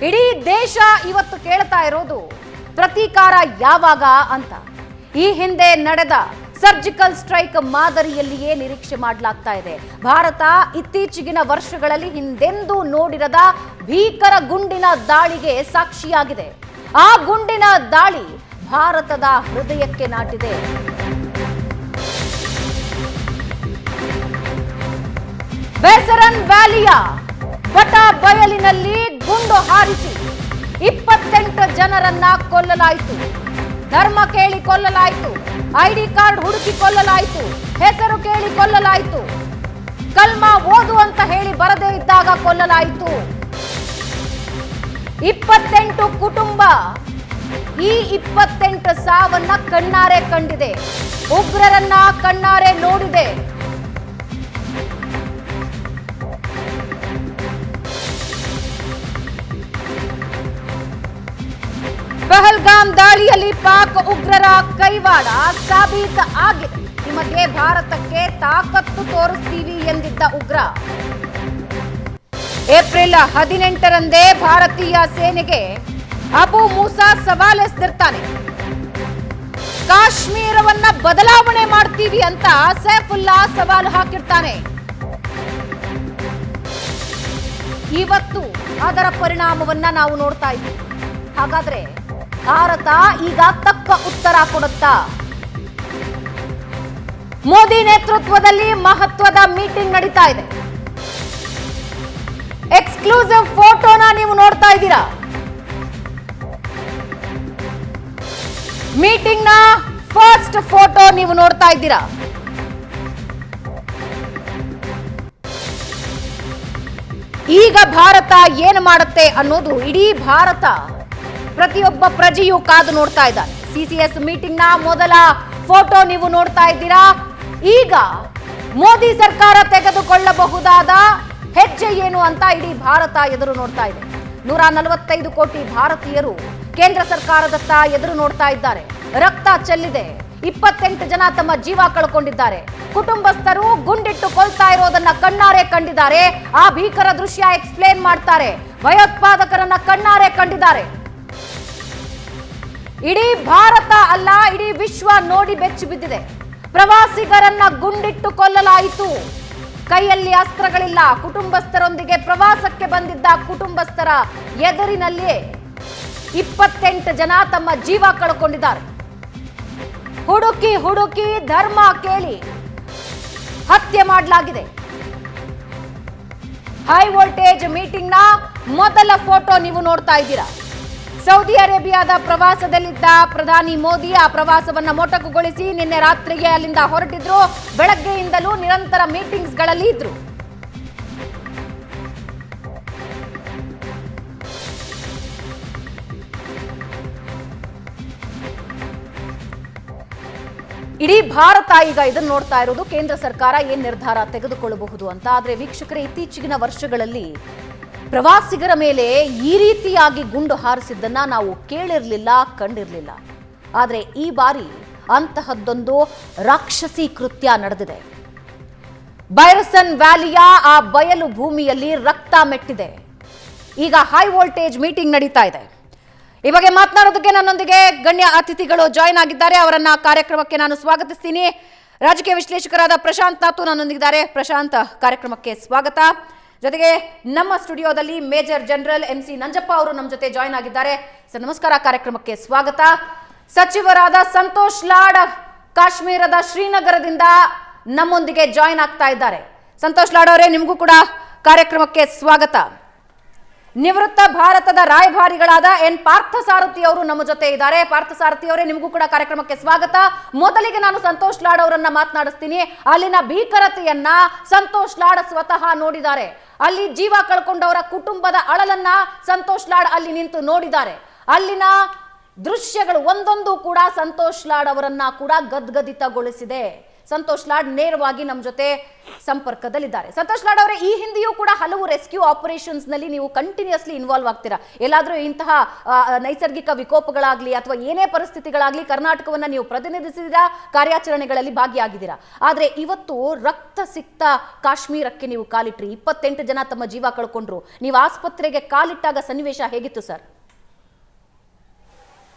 ಇಡೀ ದೇಶ ಇವತ್ತು ಕೇಳ್ತಾ ಇರೋದು ಪ್ರತೀಕಾರ ಯಾವಾಗ ಅಂತ. ಈ ಹಿಂದೆ ನಡೆದ ಸರ್ಜಿಕಲ್ ಸ್ಟ್ರೈಕ್ ಮಾದರಿಯಲ್ಲಿಯೇ ನಿರೀಕ್ಷೆ ಮಾಡಲಾಗ್ತಾ ಇದೆ. ಭಾರತ ಇತ್ತೀಚೆಗಿನ ವರ್ಷಗಳಲ್ಲಿ ಹಿಂದೆಂದೂ ನೋಡಿರದ ಭೀಕರ ಗುಂಡಿನ ದಾಳಿಗೆ ಸಾಕ್ಷಿಯಾಗಿದೆ. ಆ ಗುಂಡಿನ ದಾಳಿ ಭಾರತದ ಹೃದಯಕ್ಕೆ ನಾಟಿದೆ. ಬೇಸರನ್ ವ್ಯಾಲಿಯ ಬಟ ಬಯಲಿನಲ್ಲಿ ಗುಂಡು ಹಾರಿಸಿ 28 ಜನರನ್ನ ಕೊಲ್ಲಲಾಯಿತು. ಧರ್ಮ ಕೇಳಿ ಕೊಲ್ಲಲಾಯಿತು, ಐಡಿ ಕಾರ್ಡ್ ಹುಡುಕಿ ಕೊಲ್ಲಲಾಯಿತು, ಹೆಸರು ಕೇಳಿ ಕೊಲ್ಲಲಾಯಿತು, ಕಲ್ಮಾ ಓದು ಅಂತ ಹೇಳಿ ಬರದೇ ಇದ್ದಾಗ ಕೊಲ್ಲಲಾಯಿತು. 28 ಕುಟುಂಬ ಈ 28 ಸಾವನ್ನ ಕಣ್ಣಾರೆ ಕಂಡಿದೆ, ಉಗ್ರರನ್ನ ಕಣ್ಣಾರೆ ನೋಡಿದೆ. ಪಹಲ್ಗಾಮ್ ದಾಳಿಯಲ್ಲಿ ಪಾಕ್ ಉಗ್ರರ ಕೈವಾಡ ಸಾಬೀತು ಆಗಿದೆ. ಈ ಮಧ್ಯೆ ಭಾರತಕ್ಕೆ ತಾಕತ್ತು ತೋರಿಸ್ತೀವಿ ಎಂದಿದ್ದ ಉಗ್ರ ಏಪ್ರಿಲ್ 18ರಂದೇ ಭಾರತೀಯ ಸೇನೆಗೆ ಅಬು ಮೂಸಾ ಸವಾಲ್ ಎಸೆದಿರ್ತಾನೆ. ಕಾಶ್ಮೀರವನ್ನ ಬದಲಾವಣೆ ಮಾಡ್ತೀವಿ ಅಂತ ಸೈಫುಲ್ಲಾ ಸವಾಲು ಹಾಕಿರ್ತಾನೆ. ಇವತ್ತು ಅದರ ಪರಿಣಾಮವನ್ನ ನಾವು ನೋಡ್ತಾ ಇದ್ದೀವಿ. ಹಾಗಾದ್ರೆ ಭಾರತ ಈಗ ತಕ್ಕ ಉತ್ತರ ಕೊಡುತ್ತಾ? ಮೋದಿ ನೇತೃತ್ವದಲ್ಲಿ ಮಹತ್ವದ ಮೀಟಿಂಗ್ ನಡೀತಾ ಇದೆ. ಎಕ್ಸ್ಕ್ಲೂಸಿವ್ ಫೋಟೋನ ನೀವು ನೋಡ್ತಾ ಇದ್ದೀರಾ. ಮೀಟಿಂಗ್ ನ ಫಸ್ಟ್ ಫೋಟೋ ನೀವು ನೋಡ್ತಾ ಇದ್ದೀರಾ. ಈಗ ಭಾರತ ಏನು ಮಾಡುತ್ತೆ ಅನ್ನೋದು ಇಡೀ ಭಾರತ, ಪ್ರತಿಯೊಬ್ಬ ಪ್ರಜೆಯೂ ಕಾದು ನೋಡ್ತಾ ಇದ್ದಾರೆ. ಸಿಸಿಎಸ್ ಮೀಟಿಂಗ್ ನ ಮೊದಲ ಫೋಟೋ ನೀವು ನೋಡ್ತಾ ಇದ್ದೀರಾ. ಈಗ ಮೋದಿ ಸರ್ಕಾರ ತೆಗೆದುಕೊಳ್ಳಬಹುದಾದ ಹೆಜ್ಜೆ ಏನು ಅಂತ ಇಡೀ ಭಾರತ ಎದುರು ನೋಡ್ತಾ ಇದೆ. 145 ಕೋಟಿ ಭಾರತೀಯರು ಕೇಂದ್ರ ಸರ್ಕಾರದತ್ತ ಎದುರು ನೋಡ್ತಾ ಇದ್ದಾರೆ. ರಕ್ತ ಚೆಲ್ಲಿದೆ, 28 ಜನ ತಮ್ಮ ಜೀವ ಕಳ್ಕೊಂಡಿದ್ದಾರೆ. ಕುಟುಂಬಸ್ಥರು ಗುಂಡಿಟ್ಟು ಕೊಲ್ತಾ ಇರೋದನ್ನ ಕಣ್ಣಾರೆ ಕಂಡಿದ್ದಾರೆ. ಆ ಭೀಕರ ದೃಶ್ಯ ಎಕ್ಸ್ಪ್ಲೇನ್ ಮಾಡ್ತಾರೆ. ಭಯೋತ್ಪಾದಕರನ್ನ ಕಣ್ಣಾರೆ ಕಂಡಿದ್ದಾರೆ. ಇಡೀ ಭಾರತ ಅಲ್ಲ, ಇಡೀ ವಿಶ್ವ ನೋಡಿ ಬೆಚ್ಚಿ ಬಿದ್ದಿದೆ. ಪ್ರವಾಸಿಗರನ್ನ ಗುಂಡಿಟ್ಟು ಕೊಲ್ಲಲಾಯಿತು. ಕೈಯಲ್ಲಿ ಅಸ್ತ್ರಗಳಿಲ್ಲ. ಕುಟುಂಬಸ್ಥರೊಂದಿಗೆ ಪ್ರವಾಸಕ್ಕೆ ಬಂದಿದ್ದ ಕುಟುಂಬಸ್ಥರ ಎದುರಿನಲ್ಲಿಯೇ 28 ಜನ ತಮ್ಮ ಜೀವ ಕಳ್ಕೊಂಡಿದ್ದಾರೆ. ಹುಡುಕಿ ಹುಡುಕಿ ಧರ್ಮ ಕೇಳಿ ಹತ್ಯೆ ಮಾಡಲಾಗಿದೆ. ಹೈ ವೋಲ್ಟೇಜ್ ಮೀಟಿಂಗ್ ನ ಮೊದಲ ಫೋಟೋ ನೀವು ನೋಡ್ತಾ ಇದ್ದೀರಾ. ಸೌದಿ ಅರೇಬಿಯಾದ ಪ್ರವಾಸದಲ್ಲಿದ್ದ ಪ್ರಧಾನಿ ಮೋದಿ ಆ ಪ್ರವಾಸವನ್ನ ಮೊಟಕುಗೊಳಿಸಿ ನಿನ್ನೆ ರಾತ್ರಿಗೆ ಅಲ್ಲಿಂದ ಹೊರಟಿದ್ರು. ಬೆಳಗ್ಗೆಯಿಂದಲೂ ನಿರಂತರ ಮೀಟಿಂಗ್ಸ್ ಗಳಲ್ಲಿ ಇದ್ರು. ಇಡೀ ಭಾರತ ಈಗ ಇದನ್ನು ನೋಡ್ತಾ ಇರೋದು, ಕೇಂದ್ರ ಸರ್ಕಾರ ಏನ್ ನಿರ್ಧಾರ ತೆಗೆದುಕೊಳ್ಳಬಹುದು ಅಂತ. ಆದ್ರೆ ವೀಕ್ಷಕರೇ, ಇತ್ತೀಚೆಗಿನ ವರ್ಷಗಳಲ್ಲಿ ಪ್ರವಾಸಿಗರ ಮೇಲೆ ಈ ರೀತಿಯಾಗಿ ಗುಂಡು ಹಾರಿಸಿದ್ದನ್ನ ನಾವು ಕೇಳಿರ್ಲಿಲ್ಲ, ಕಂಡಿರ್ಲಿಲ್ಲ. ಆದ್ರೆ ಈ ಬಾರಿ ಅಂತಹದ್ದೊಂದು ರಾಕ್ಷಸಿ ಕೃತ್ಯ ನಡೆದಿದೆ. ಬೈರಸನ್ ವ್ಯಾಲಿಯ ಆ ಬಯಲು ಭೂಮಿಯಲ್ಲಿ ರಕ್ತ ಮೆಟ್ಟಿದೆ. ಈಗ ಹೈ ವೋಲ್ಟೇಜ್ ಮೀಟಿಂಗ್ ನಡೀತಾ ಇದೆ. ಈ ಬಗ್ಗೆ ಮಾತನಾಡೋದಕ್ಕೆ ನನ್ನೊಂದಿಗೆ ಗಣ್ಯ ಅತಿಥಿಗಳು ಜಾಯ್ನ್ ಆಗಿದ್ದಾರೆ. ಅವರನ್ನ ಕಾರ್ಯಕ್ರಮಕ್ಕೆ ನಾನು ಸ್ವಾಗತಿಸ್ತೀನಿ. ರಾಜಕೀಯ ವಿಶ್ಲೇಷಕರಾದ ಪ್ರಶಾಂತ್ ನಾತು ನನ್ನೊಂದಿಗಿದ್ದಾರೆ. ಪ್ರಶಾಂತ್, ಕಾರ್ಯಕ್ರಮಕ್ಕೆ ಸ್ವಾಗತ. ಜೊತೆಗೆ ನಮ್ಮ ಸ್ಟುಡಿಯೋದಲ್ಲಿ ಮೇಜರ್ ಜನರಲ್ MC ನಂಜಪ್ಪ ಅವರು ನಮ್ಮ ಜೊತೆ ಜಾಯ್ನ್ ಆಗಿದ್ದಾರೆ. ಸರ್ ನಮಸ್ಕಾರ, ಕಾರ್ಯಕ್ರಮಕ್ಕೆ ಸ್ವಾಗತ. ಸಚಿವರಾದ ಸಂತೋಷ್ ಲಾಡ್ ಕಾಶ್ಮೀರದ ಶ್ರೀನಗರದಿಂದ ನಮ್ಮೊಂದಿಗೆ ಜಾಯ್ನ್ ಆಗ್ತಾ ಇದ್ದಾರೆ. ಸಂತೋಷ್ ಲಾಡ್ ಅವರೇ, ನಿಮಗೂ ಕೂಡ ಕಾರ್ಯಕ್ರಮಕ್ಕೆ ಸ್ವಾಗತ. ನಿವೃತ್ತ ಭಾರತದ ರಾಯಭಾರಿಗಳಾದ ಎನ್ ಪಾರ್ಥಸಾರಥಿ ಅವರು ನಮ್ಮ ಜೊತೆ ಇದ್ದಾರೆ. ಪಾರ್ಥಸಾರಥಿ ಅವರೇ, ನಿಮಗೂ ಕೂಡ ಕಾರ್ಯಕ್ರಮಕ್ಕೆ ಸ್ವಾಗತ. ಮೊದಲಿಗೆ ನಾನು ಸಂತೋಷ್ ಲಾಡ್ ಅವರನ್ನ ಮಾತನಾಡಿಸ್ತೀನಿ. ಅಲ್ಲಿನ ಭೀಕರತೆಯನ್ನ ಸಂತೋಷ್ ಲಾಡ್ ಸ್ವತಃ ನೋಡಿದ್ದಾರೆ. ಅಲ್ಲಿ ಜೀವ ಕಳ್ಕೊಂಡವರ ಕುಟುಂಬದ ಅಳಲನ್ನ ಸಂತೋಷ್ ಲಾಡ್ ಅಲ್ಲಿ ನಿಂತು ನೋಡಿದ್ದಾರೆ. ಅಲ್ಲಿನ ದೃಶ್ಯಗಳು ಒಂದೊಂದು ಕೂಡ ಸಂತೋಷ್ ಲಾಡ್ ಅವರನ್ನ ಕೂಡ ಗದ್ಗದಿತಗೊಳಿಸಿದೆ. ಸಂತೋಷ್ ಲಾಡ್ ನೇರವಾಗಿ ನಮ್ಮ ಜೊತೆ ಸಂಪರ್ಕದಲ್ಲಿದ್ದಾರೆ. ಸಂತೋಷ್ ಲಾಡ್ ಅವರೇ, ಈ ಹಿಂದೆಯೂ ಕೂಡ ಹಲವು ರೆಸ್ಕ್ಯೂ ಆಪರೇಷನ್ಸ್ ನಲ್ಲಿ ನೀವು ಕಂಟಿನ್ಯೂಸ್ಲಿ ಇನ್ವಾಲ್ವ್ ಆಗ್ತೀರಾ. ಎಲ್ಲಾದ್ರೂ ಇಂತಹ ನೈಸರ್ಗಿಕ ವಿಕೋಪಗಳಾಗ್ಲಿ ಅಥವಾ ಏನೇ ಪರಿಸ್ಥಿತಿಗಳಾಗ್ಲಿ ಕರ್ನಾಟಕವನ್ನ ನೀವು ಪ್ರತಿನಿಧಿಸಿದಿರಾ, ಕಾರ್ಯಾಚರಣೆಗಳಲ್ಲಿ ಭಾಗಿಯಾಗಿದ್ದೀರಾ. ಆದ್ರೆ ಇವತ್ತು ರಕ್ತ ಸಿಕ್ತ ಕಾಶ್ಮೀರಕ್ಕೆ ನೀವು ಕಾಲಿಟ್ರಿ, 28 ಜನ ತಮ್ಮ ಜೀವ ಕಳ್ಕೊಂಡ್ರು. ನೀವು ಆಸ್ಪತ್ರೆಗೆ ಕಾಲಿಟ್ಟಾಗ ಸನ್ನಿವೇಶ ಹೇಗಿತ್ತು ಸರ್?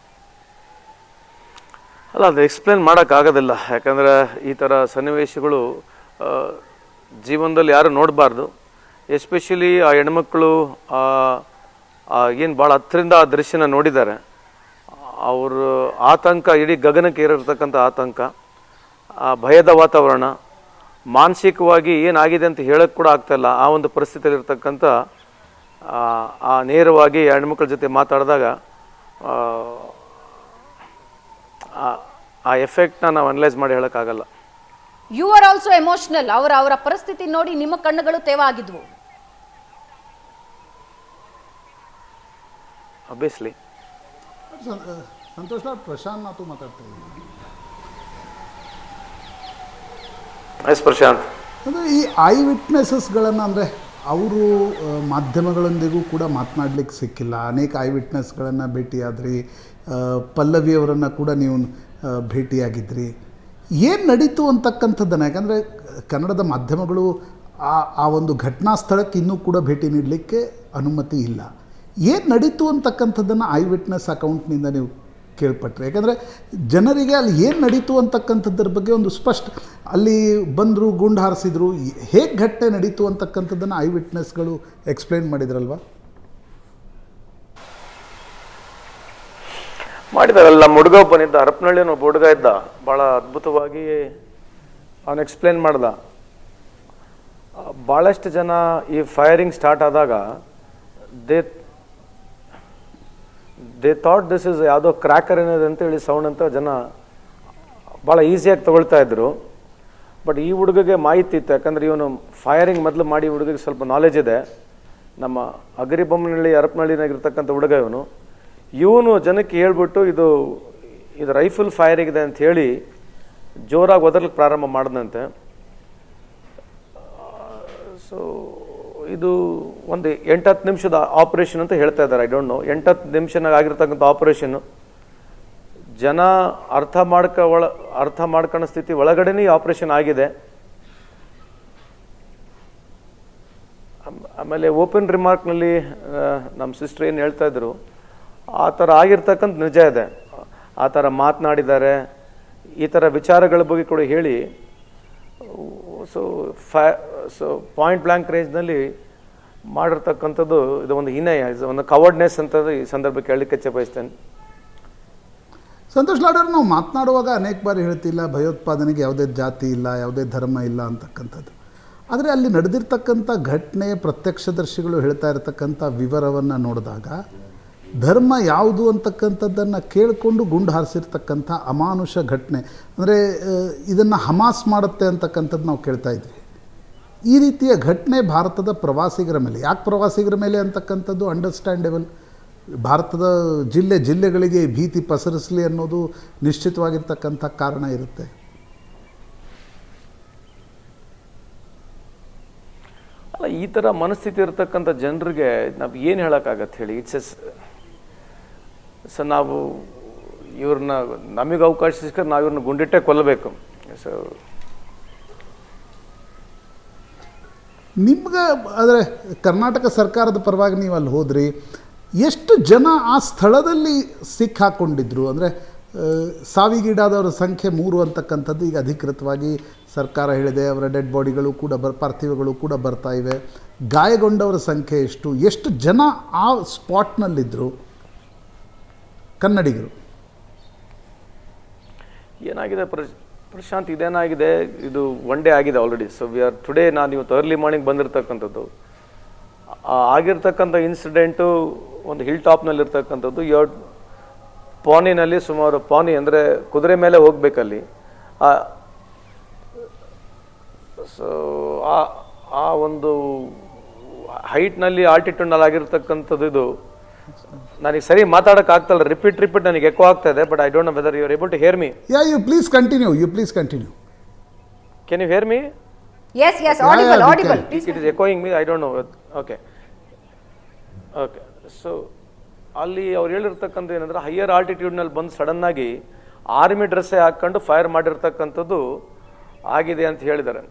ಅಲ್ಲ, ಅದು ಎಕ್ಸ್ಪ್ಲೇನ್ ಮಾಡೋಕ್ಕಾಗೋದಿಲ್ಲ. ಯಾಕಂದರೆ ಈ ಥರ ಸನ್ನಿವೇಶಗಳು ಜೀವನದಲ್ಲಿ ಯಾರು ನೋಡಬಾರ್ದು. ಎಸ್ಪೆಷಲಿ ಆ ಹೆಣ್ಮಕ್ಳು ಏನು ಭಾಳ ಹತ್ತಿರಿಂದ ಆ ದೃಶ್ಯನ ನೋಡಿದ್ದಾರೆ. ಅವರು ಆತಂಕ, ಇಡೀ ಗಗನಕ್ಕೆ ಏರಿರ್ತಕ್ಕಂಥ ಆತಂಕ, ಆ ಭಯದ ವಾತಾವರಣ, ಮಾನಸಿಕವಾಗಿ ಏನಾಗಿದೆ ಅಂತ ಹೇಳೋಕ್ಕೆ ಕೂಡ ಆಗ್ತಾಯಿಲ್ಲ. ಆ ಒಂದು ಪರಿಸ್ಥಿತಿಯಲ್ಲಿರ್ತಕ್ಕಂಥ ಆ ನೇರವಾಗಿ ಹೆಣ್ಮಕ್ಳ ಜೊತೆ ಮಾತಾಡಿದಾಗ ಆ ಎಫೆಕ್ಟ್ನ ನಾವು ಅನಲೈಸ್ ಮಾಡಿ ಹೇಳೋಕ್ಕಾಗಲ್ಲ. You are also emotional. ಅವರ ಪರಿಸ್ಥಿತಿ ನೋಡಿ ನಿಮ್ಮ ಕಣ್ಣುಗಳು ತೇವ ಆಗಿದ್ವು. ಅಬ್ವಿಯಸ್ಲಿ. ಸಂತೋಷ್ ಲಾಡ್, ಪ್ರಶಾಂತ್ ನಾತು ಮಾತಾಡ್ತಾ ಇದ್ದೀನಿ. ಎಸ್ ಪ್ರಶಾಂತ್. ಅಂದರೆ ಈ ಐ ವಿಟ್ನೆಸಸ್ಗಳನ್ನು, ಅಂದರೆ ಅವರು ಮಾಧ್ಯಮಗಳೊಂದಿಗೂ ಕೂಡ ಮಾತನಾಡಲಿಕ್ಕೆ ಸಿಕ್ಕಿಲ್ಲ. ಅನೇಕ ಐ ವಿಟ್ನೆಸ್ಗಳನ್ನು ಭೇಟಿಯಾದ್ರಿ, ಪಲ್ಲವಿಯವರನ್ನು ಕೂಡ ನೀವು ಭೇಟಿಯಾಗಿದ್ರಿ. ಏನು ನಡೀತು ಅಂತಕ್ಕಂಥದ್ದನ್ನು, ಯಾಕಂದರೆ ಕನ್ನಡದ ಮಾಧ್ಯಮಗಳು ಆ ಒಂದು ಘಟನಾ ಸ್ಥಳಕ್ಕೆ ಇನ್ನೂ ಕೂಡ ಭೇಟಿ ನೀಡಲಿಕ್ಕೆ ಅನುಮತಿ ಇಲ್ಲ. ಏನು ನಡೀತು ಅಂತಕ್ಕಂಥದ್ದನ್ನು ಐ ವಿಟ್ನೆಸ್ ಅಕೌಂಟ್ನಿಂದ ನೀವು ಕೇಳ್ಪಟ್ರಿ. ಯಾಕಂದರೆ ಜನರಿಗೆ ಅಲ್ಲಿ ಏನು ನಡೀತು ಅಂತಕ್ಕಂಥದ್ರ ಬಗ್ಗೆ ಒಂದು ಸ್ಪಷ್ಟ, ಅಲ್ಲಿ ಬಂದರು, ಗುಂಡು ಹಾರಿಸಿದ್ರು, ಹೇಗೆ ಘಟನೆ ನಡೀತು ಅಂತಕ್ಕಂಥದ್ದನ್ನು ಐ ವಿಟ್ನೆಸ್ಗಳು ಎಕ್ಸ್ಪ್ಲೇನ್ ಮಾಡಿದ್ರಲ್ವ? ಮಾಡಿದಾರಲ್ಲ. ನಮ್ಮ ಹುಡುಗ ಒಬ್ಬನಿದ್ದ, ಹರಪನಹಳ್ಳಿ ಒಬ್ಬ ಹುಡುಗ ಇದ್ದ, ಭಾಳ ಅದ್ಭುತವಾಗಿ ಅವನು ಎಕ್ಸ್ಪ್ಲೇನ್ ಮಾಡ್ದ. ಭಾಳಷ್ಟು ಜನ ಈ ಫೈರಿಂಗ್ ಸ್ಟಾರ್ಟ್ ಆದಾಗ ದೇ ಥಾಟ್ ದಿಸ್ ಇಸ್ ಯಾವುದೋ ಕ್ರ್ಯಾಕರ್ ಏನಿದೆ ಅಂತೇಳಿ ಸೌಂಡ್ ಅಂತ ಜನ ಭಾಳ ಈಸಿಯಾಗಿ ತಗೊಳ್ತಾ ಇದ್ರು. ಬಟ್ ಈ ಹುಡುಗಗೆ ಮಾಹಿತಿ ಇತ್ತು, ಯಾಕಂದರೆ ಇವನು ಫೈರಿಂಗ್ ಮೊದಲು ಮಾಡಿ ಹುಡುಗಗೆ ಸ್ವಲ್ಪ ನಾಲೆಜ್ ಇದೆ. ನಮ್ಮ ಅಗರಿಬೊಮ್ಮನಹಳ್ಳಿ ಹರಪನಹಳ್ಳಿನಾಗಿರ್ತಕ್ಕಂಥ ಹುಡುಗ ಇವನು ಜನಕ್ಕೆ ಹೇಳ್ಬಿಟ್ಟು ಇದು ರೈಫಲ್ ಫೈರಿಂಗ್ ಇದೆ ಅಂತ ಹೇಳಿ ಜೋರಾಗಿ ಒದರ್ಲಿಕ್ಕೆ ಪ್ರಾರಂಭ ಮಾಡಿದಂತೆ. ಸೊ ಇದು ಒಂದು 8-10 ನಿಮಿಷದ ಆಪರೇಷನ್ ಅಂತ ಹೇಳ್ತಾ ಇದ್ದಾರೆ. ಐ ಡೋಂಟ್ ನೋ, 8-10 ನಿಮಿಷನಾಗ ಆಗಿರ್ತಕ್ಕಂಥ ಆಪರೇಷನ್ನು ಜನ ಅರ್ಥ ಮಾಡ್ಕೊಳ್ಳೋ ಸ್ಥಿತಿ ಒಳಗಡೆನೇ ಈ ಆಪರೇಷನ್ ಆಗಿದೆ. ಆಮೇಲೆ ಓಪನ್ ರಿಮಾರ್ಕ್ನಲ್ಲಿ ನಮ್ಮ ಸಿಸ್ಟರ್ ಏನು ಹೇಳ್ತಾ ಇದ್ರು, ಆ ಥರ ಆಗಿರ್ತಕ್ಕಂಥ ನಿಜ ಇದೆ. ಆ ಥರ ಮಾತನಾಡಿದ್ದಾರೆ, ಈ ಥರ ವಿಚಾರಗಳ ಬಗ್ಗೆ ಕೂಡ ಹೇಳಿ. ಸೊ ಪಾಯಿಂಟ್ ಬ್ಲ್ಯಾಂಕ್ ರೇಂಜ್ನಲ್ಲಿ ಮಾಡಿರ್ತಕ್ಕಂಥದ್ದು ಇದು ಒಂದು ಹಿನ್ನಯ, ಒಂದು ಕವರ್ಡ್ನೆಸ್ ಅಂತ ಈ ಸಂದರ್ಭಕ್ಕೆ ಹೇಳಲಿಕ್ಕೆ ಬಯಸ್ತೇನೆ. ಸಂತೋಷ್ ಲಾಡ್ ಅವರು, ನಾವು ಮಾತನಾಡುವಾಗ ಅನೇಕ ಬಾರಿ ಹೇಳ್ತಿಲ್ಲ ಭಯೋತ್ಪಾದನೆಗೆ ಯಾವುದೇ ಜಾತಿ ಇಲ್ಲ, ಯಾವುದೇ ಧರ್ಮ ಇಲ್ಲ ಅಂತಕ್ಕಂಥದ್ದು. ಆದರೆ ಅಲ್ಲಿ ನಡೆದಿರ್ತಕ್ಕಂಥ ಘಟನೆ, ಪ್ರತ್ಯಕ್ಷದರ್ಶಿಗಳು ಹೇಳ್ತಾ ಇರತಕ್ಕಂಥ ವಿವರವನ್ನು ನೋಡಿದಾಗ ಧರ್ಮ ಯಾವುದು ಅಂತಕ್ಕಂಥದ್ದನ್ನು ಕೇಳಿಕೊಂಡು ಗುಂಡು ಹಾರಿಸಿರ್ತಕ್ಕಂಥ ಅಮಾನುಷ ಘಟನೆ. ಅಂದರೆ ಇದನ್ನು ಹಮಾಸ್ ಮಾಡುತ್ತೆ ಅಂತಕ್ಕಂಥದ್ದು ನಾವು ಕೇಳ್ತಾ ಇದ್ವಿ. ಈ ರೀತಿಯ ಘಟನೆ ಭಾರತದ ಪ್ರವಾಸಿಗರ ಮೇಲೆ, ಯಾಕೆ ಪ್ರವಾಸಿಗರ ಮೇಲೆ ಅಂತಕ್ಕಂಥದ್ದು ಅಂಡರ್ಸ್ಟ್ಯಾಂಡೇಬಲ್. ಭಾರತದ ಜಿಲ್ಲೆಗಳಿಗೆ ಭೀತಿ ಪಸರಿಸಲಿ ಅನ್ನೋದು ನಿಶ್ಚಿತವಾಗಿರ್ತಕ್ಕಂಥ ಕಾರಣ ಇರುತ್ತೆ. ಅಲ್ಲ, ಈ ಥರ ಮನಸ್ಥಿತಿ ಇರತಕ್ಕಂಥ ಜನರಿಗೆ ನಾವು ಏನು ಹೇಳೋಕ್ಕಾಗತ್ತೆ ಹೇಳಿ? ಸೊ ನಾವು ಇವ್ರನ್ನ, ನಮಗೆ ಅವಕಾಶ ಸಿಕ್ಕರೆ ನಾವು ಇವ್ರನ್ನ ಗುಂಡಿಟ್ಟೆ ಕೊಲ್ಲಬೇಕು. ಸೊ ನಿಮ್ಗೆ ಆದರೆ ಕರ್ನಾಟಕ ಸರ್ಕಾರದ ಪರವಾಗಿ ನೀವು ಅಲ್ಲಿ ಹೋದ್ರಿ, ಎಷ್ಟು ಜನ ಆ ಸ್ಥಳದಲ್ಲಿ ಸಿಕ್ಕಾಕೊಂಡಿದ್ರು? ಅಂದರೆ ಸಾವಿಗೀಡಾದವರ ಸಂಖ್ಯೆ 3 ಅಂತಕ್ಕಂಥದ್ದು ಈಗ ಅಧಿಕೃತವಾಗಿ ಸರ್ಕಾರ ಹೇಳಿದೆ. ಅವರ ಡೆಡ್ ಬಾಡಿಗಳು ಕೂಡ ಪಾರ್ಥಿವಗಳು ಕೂಡ ಬರ್ತಾ ಇವೆ. ಗಾಯಗೊಂಡವರ ಸಂಖ್ಯೆ ಎಷ್ಟು ಜನ ಆ ಸ್ಪಾಟ್ನಲ್ಲಿದ್ದರು ಕನ್ನಡಿಗರು? ಏನಾಗಿದೆ ಪ್ರಶಾಂತ್, ಇದೇನಾಗಿದೆ, ಇದು ಒನ್ ಡೇ ಆಗಿದೆ already. So we are today, ನಾನು ಇವತ್ತು ಅರ್ಲಿ ಮಾರ್ನಿಂಗ್ ಬಂದಿರತಕ್ಕಂಥದ್ದು. ಆಗಿರ್ತಕ್ಕಂಥ ಇನ್ಸಿಡೆಂಟು ಒಂದು ಹಿಲ್ ಟಾಪ್ನಲ್ಲಿರ್ತಕ್ಕಂಥದ್ದು. ಪಾನಿನಲ್ಲಿ ಸುಮಾರು, ಪಾನಿ ಅಂದರೆ ಕುದುರೆ ಮೇಲೆ ಹೋಗ್ಬೇಕಲ್ಲಿ. ಸೊ ಆ ಒಂದು ಹೈಟ್ನಲ್ಲಿ, ಆಲ್ಟಿಟ್ಯೂಡ್ನಲ್ಲಿ ಆಗಿರ್ತಕ್ಕಂಥದ್ದು. ಇದು ನನಗೆ ಸರಿ ಮಾತಾಡೋಕೆ ಆಗ್ತಲ್ಲ, ರಿಪೀಟ್ ನನಗೆ ಎಕೋ ಆಗ್ತಾ ಇದೆ. But I don't know whether you are able to hear me. You please continue. Can you hear me? Yes, audible, we audible. can. It is echoing me. I don't know. Okay. So ಅಲ್ಲಿ ಅವ್ರು ಹೇಳಿರ್ತಕ್ಕಂಥ ಏನಂದ್ರೆ higher ಆಲ್ಟಿಟ್ಯೂಡ್ನಲ್ಲಿ ಬಂದು sudden ಆಗಿ army ಡ್ರೆಸ್ಸೇ ಹಾಕ್ಕೊಂಡು fire ಮಾಡಿರ್ತಕ್ಕಂಥದ್ದು ಆಗಿದೆ ಅಂತ ಹೇಳಿದ್ದಾರೆ.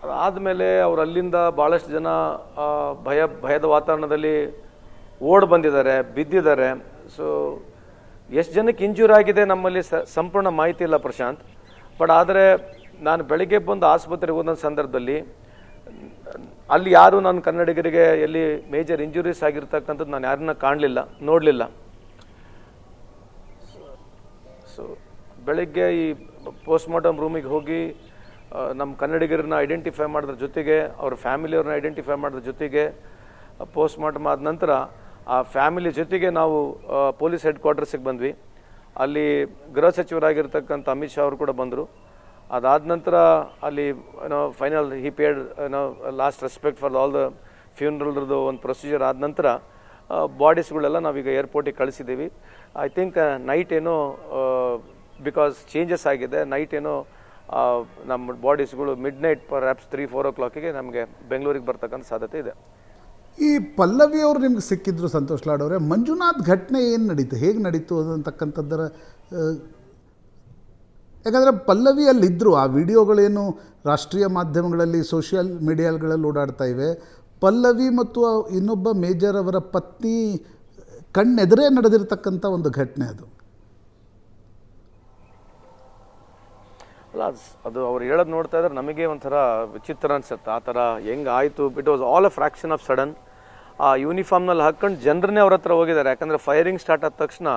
ಅದಾದಮೇಲೆ ಅವ್ರು ಅಲ್ಲಿಂದ ಭಾಳಷ್ಟು ಜನ ಭಯದ ವಾತಾವರಣದಲ್ಲಿ ಓಡ್ ಬಂದಿದ್ದಾರೆ, ಬಿದ್ದಿದ್ದಾರೆ. ಸೊ ಎಷ್ಟು ಜನಕ್ಕೆ ಇಂಜೂರ್ ಆಗಿದೆ ನಮ್ಮಲ್ಲಿ ಸಂಪೂರ್ಣ ಮಾಹಿತಿ ಇಲ್ಲ ಪ್ರಶಾಂತ್. ಬಟ್ ಆದರೆ ನಾನು ಬೆಳಿಗ್ಗೆ ಬಂದು ಆಸ್ಪತ್ರೆಗೆ ಹೋದ ಸಂದರ್ಭದಲ್ಲಿ ಅಲ್ಲಿ ಯಾರು ನಾನು ಕನ್ನಡಿಗರಿಗೆ ಎಲ್ಲಿ ಮೇಜರ್ ಇಂಜುರೀಸ್ ಆಗಿರ್ತಕ್ಕಂಥದ್ದು ನಾನು ಯಾರನ್ನ ಕಾಣಲಿಲ್ಲ, ನೋಡಲಿಲ್ಲ. ಸೊ ಬೆಳಿಗ್ಗೆ ಈ ಪೋಸ್ಟ್ಮಾರ್ಟಮ್ ರೂಮಿಗೆ ಹೋಗಿ ನಮ್ಮ ಕನ್ನಡಿಗರನ್ನ ಐಡೆಂಟಿಫೈ ಮಾಡೋದ್ರ ಜೊತೆಗೆ ಅವ್ರ ಫ್ಯಾಮಿಲಿಯವ್ರನ್ನ ಐಡೆಂಟಿಫೈ ಮಾಡೋದ್ರ ಜೊತೆಗೆ ಪೋಸ್ಟ್ಮಾರ್ಟಮ್ ಆದ ನಂತರ ಆ ಫ್ಯಾಮಿಲಿ ಜೊತೆಗೆ ನಾವು ಪೊಲೀಸ್ ಹೆಡ್ ಕ್ವಾರ್ಟರ್ಸಿಗೆ ಬಂದ್ವಿ. ಅಲ್ಲಿ ಗೃಹ ಸಚಿವರಾಗಿರ್ತಕ್ಕಂಥ ಅಮಿತ್ ಶಾ ಅವರು ಕೂಡ ಬಂದರು. ಅದಾದ ನಂತರ ಅಲ್ಲಿ final he paid last respect for all the ಫ್ಯೂನರಲ್ದು ಒಂದು ಪ್ರೊಸೀಜರ್ ಆದ ನಂತರ ಬಾಡೀಸ್ಗಳೆಲ್ಲ ನಾವೀಗ ಏರ್ಪೋರ್ಟಿಗೆ ಕಳಿಸಿದ್ದೀವಿ. ಐ ಥಿಂಕ್ ನೈಟ್ ಏನೋ ಬಿಕಾಸ್ ಚೇಂಜಸ್ ಆಗಿದೆ, ನೈಟ್ ಏನೋ ನಮ್ಮ ಬಾಡೀಸ್ಗಳು ಮಿಡ್ ನೈಟ್ ಪರ್ಹ್ಯಾಪ್ಸ್ 3-4 o'clockಗೆ ನಮಗೆ ಬೆಂಗಳೂರಿಗೆ ಬರ್ತಕ್ಕಂಥ ಸಾಧ್ಯತೆ ಇದೆ. ಈ ಪಲ್ಲವಿ ಅವರು ನಿಮ್ಗೆ ಸಿಕ್ಕಿದ್ರು ಸಂತೋಷ್ ಲಾಡ್ ಅವರೇ. ಮಂಜುನಾಥ್ ಘಟನೆ ಏನು ನಡೀತು, ಹೇಗೆ ನಡೀತು ಅಂತಕ್ಕಂಥದ್ದರ, ಯಾಕಂದರೆ ಪಲ್ಲವಿ ಅಲ್ಲಿದ್ದರು. ಆ ವಿಡಿಯೋಗಳೇನು ರಾಷ್ಟ್ರೀಯ ಮಾಧ್ಯಮಗಳಲ್ಲಿ ಸೋಷಿಯಲ್ ಮೀಡಿಯಾಗಳಲ್ಲಿ ಓಡಾಡ್ತಾ ಇವೆ. ಪಲ್ಲವಿ ಮತ್ತು ಇನ್ನೊಬ್ಬ ಮೇಜರ್ ಅವರ ಪತ್ನಿ ಕಣ್ಣೆದುರೇ ನಡೆದಿರ್ತಕ್ಕಂಥ ಒಂದು ಘಟನೆ ಅದು. ಅಲ್ಲ, ಅದು ಅವ್ರು ಹೇಳೋದು ನೋಡ್ತಾ ಇದ್ರೆ ನಮಗೆ ಒಂಥರ ವಿಚಿತ್ರ ಅನ್ಸುತ್ತೆ. ಆ ಥರ ಹೆಂಗೆ ಆಯಿತು. It was all a fraction of sudden. ಆ ಯೂನಿಫಾರ್ಮ್ನಲ್ಲಿ ಹಾಕ್ಕೊಂಡು ಜನರನ್ನೇ ಅವ್ರ ಹತ್ರ ಹೋಗಿದ್ದಾರೆ. ಯಾಕಂದರೆ ಫೈರಿಂಗ್ ಸ್ಟಾರ್ಟ್ ಆದ ತಕ್ಷಣ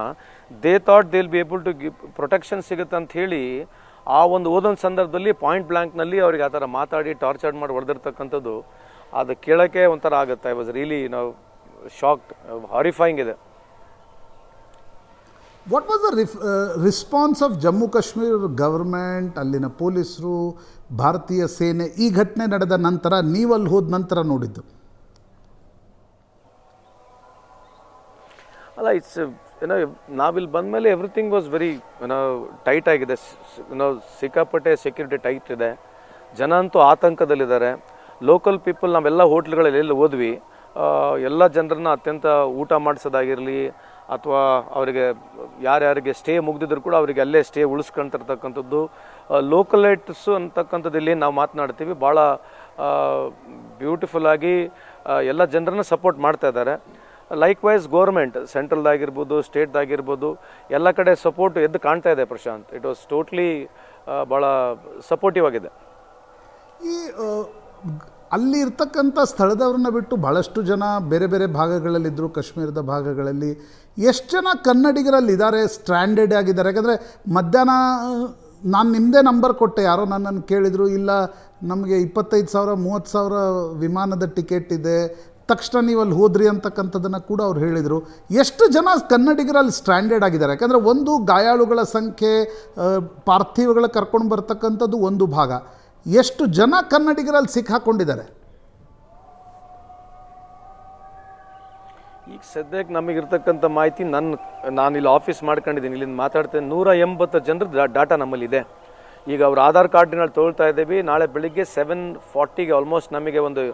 they thought they will be able to protection ಸಿಗುತ್ತೆ ಅಂತ ಹೇಳಿ ಆ ಒಂದು ಓದೊಂದು ಸಂದರ್ಭದಲ್ಲಿ ಪಾಯಿಂಟ್ ಬ್ಲ್ಯಾಂಕ್ನಲ್ಲಿ ಅವ್ರಿಗೆ ಆ ಥರ ಮಾತಾಡಿ ಟಾರ್ಚರ್ ಮಾಡಿ ಹೊಡೆದಿರ್ತಕ್ಕಂಥದ್ದು ಅದು ಕೇಳೋಕ್ಕೆ ಒಂಥರ ಆಗುತ್ತೆ. ಐ ವಾಸ್ ರಿಯಲಿ ಶಾಕ್ಡ್, ಹಾರಿಫೈಯಿಂಗ್ ಇದೆ. What was the response of Jammu Kashmir government, ಅಲ್ಲಿನ ಪೊಲೀಸರು, ಭಾರತೀಯ ಸೇನೆ ಈ ಘಟನೆ ನಡೆದ ನಂತರ, ನೀವಲ್ಲಿ ಹೋದ ನಂತರ ನೋಡಿದ್ದು? ಅಲ್ಲ, ಇಟ್ಸ್ ನಾವಿಲ್ಲಿ ಬಂದಮೇಲೆ ಎವ್ರಿಥಿಂಗ್ ವಾಸ್ ವೆರಿ ಟೈಟ್ ಆಗಿದೆ. ಸಿಕ್ಕಾಪಟ್ಟೆ ಸೆಕ್ಯೂರಿಟಿ ಟೈಟ್ ಇದೆ. ಜನ ಅಂತೂ ಆತಂಕದಲ್ಲಿದ್ದಾರೆ. ಲೋಕಲ್ ಪೀಪಲ್ ನಾವೆಲ್ಲ ಹೋಟ್ಲ್ಗಳಲ್ಲಿ ಎಲ್ಲಿ ಹೋದ್ವಿ, ಎಲ್ಲ ಜನರನ್ನ ಅತ್ಯಂತ ಊಟ ಮಾಡಿಸೋದಾಗಿರಲಿ ಅಥವಾ ಅವರಿಗೆ ಯಾರ್ಯಾರಿಗೆ ಸ್ಟೇ ಮುಗ್ದಿದ್ರು ಕೂಡ ಅವರಿಗೆ ಅಲ್ಲೇ ಸ್ಟೇ ಉಳಿಸ್ಕೊಂತಿರ್ತಕ್ಕಂಥದ್ದು. ಲೋಕಲೈಟ್ಸು ಅಂತಕ್ಕಂಥದ್ದು ಇಲ್ಲಿ ನಾವು ಮಾತನಾಡ್ತೀವಿ, ಭಾಳ ಬ್ಯೂಟಿಫುಲ್ ಆಗಿ ಎಲ್ಲ ಜನರನ್ನ ಸಪೋರ್ಟ್ ಮಾಡ್ತಾ ಇದ್ದಾರೆ. ಲೈಕ್ ವೈಸ್ ಗೌರ್ಮೆಂಟ್ ಸೆಂಟ್ರಲ್ದಾಗಿರ್ಬೋದು, ಸ್ಟೇಟ್ದಾಗಿರ್ಬೋದು, ಎಲ್ಲ ಕಡೆ ಸಪೋರ್ಟ್ ಎದ್ದು ಕಾಣ್ತಾ ಇದೆ ಪ್ರಶಾಂತ್. ಇಟ್ ವಾಸ್ ಟೋಟ್ಲಿ ಭಾಳ ಸಪೋರ್ಟಿವ್ ಆಗಿದೆ. ಈ ಅಲ್ಲಿ ಇರ್ತಕ್ಕಂಥ ಸ್ಥಳದವ್ರನ್ನ ಬಿಟ್ಟು ಭಾಳಷ್ಟು ಜನ ಬೇರೆ ಬೇರೆ ಭಾಗಗಳಲ್ಲಿದ್ದರು, ಕಾಶ್ಮೀರದ ಭಾಗಗಳಲ್ಲಿ. ಎಷ್ಟು ಜನ ಕನ್ನಡಿಗರಲ್ಲಿದ್ದಾರೆ, ಸ್ಟ್ರ್ಯಾಂಡೆಡ್ ಆಗಿದ್ದಾರೆ? ಯಾಕಂದರೆ ಮಧ್ಯಾಹ್ನ ನಾನು ನಿಮ್ಮದೇ ನಂಬರ್ ಕೊಟ್ಟೆ, ಯಾರೋ ನನ್ನನ್ನು ಕೇಳಿದರು, ಇಲ್ಲ ನಮಗೆ 25,000 30,000 ವಿಮಾನದ ಟಿಕೆಟ್ ಇದೆ, ತಕ್ಷಣ ನೀವು ಅಲ್ಲಿ ಹೋದ್ರಿ ಅಂತಕ್ಕಂಥದ್ದನ್ನು ಕೂಡ ಅವ್ರು ಹೇಳಿದರು. ಎಷ್ಟು ಜನ ಕನ್ನಡಿಗರಲ್ಲಿ ಸ್ಟ್ರ್ಯಾಂಡೆಡ್ ಆಗಿದ್ದಾರೆ? ಯಾಕಂದರೆ ಒಂದು ಗಾಯಾಳುಗಳ ಸಂಖ್ಯೆ, ಪಾರ್ಥಿವಗಳ ಕರ್ಕೊಂಡು ಬರ್ತಕ್ಕಂಥದ್ದು ಒಂದು ಭಾಗ, ಎಷ್ಟು ಜನ ಕನ್ನಡಿಗರಲ್ಲಿ ಸಿಕ್ಕಾಕೊಂಡಿದ್ದಾರೆ? ಈಗ ಸದ್ಯಕ್ಕೆ ನಮಗಿರ್ತಕ್ಕಂಥ ಮಾಹಿತಿ, ನಾನು ಇಲ್ಲಿ ಆಫೀಸ್ ಮಾಡ್ಕೊಂಡಿದ್ದೀನಿ, ಇಲ್ಲಿಂದ ಮಾತಾಡ್ತೇನೆ, 180 ಜನರ ಡಾಟಾ ನಮ್ಮಲ್ಲಿದೆ. ಈಗ ಅವ್ರ ಆಧಾರ್ ಕಾರ್ಡಿನಲ್ಲಿ ತೊಗೊಳ್ತಾ ಇದ್ದೀವಿ. ನಾಳೆ ಬೆಳಿಗ್ಗೆ 7:40ಗೆ ಆಲ್ಮೋಸ್ಟ್ ನಮಗೆ ಒಂದು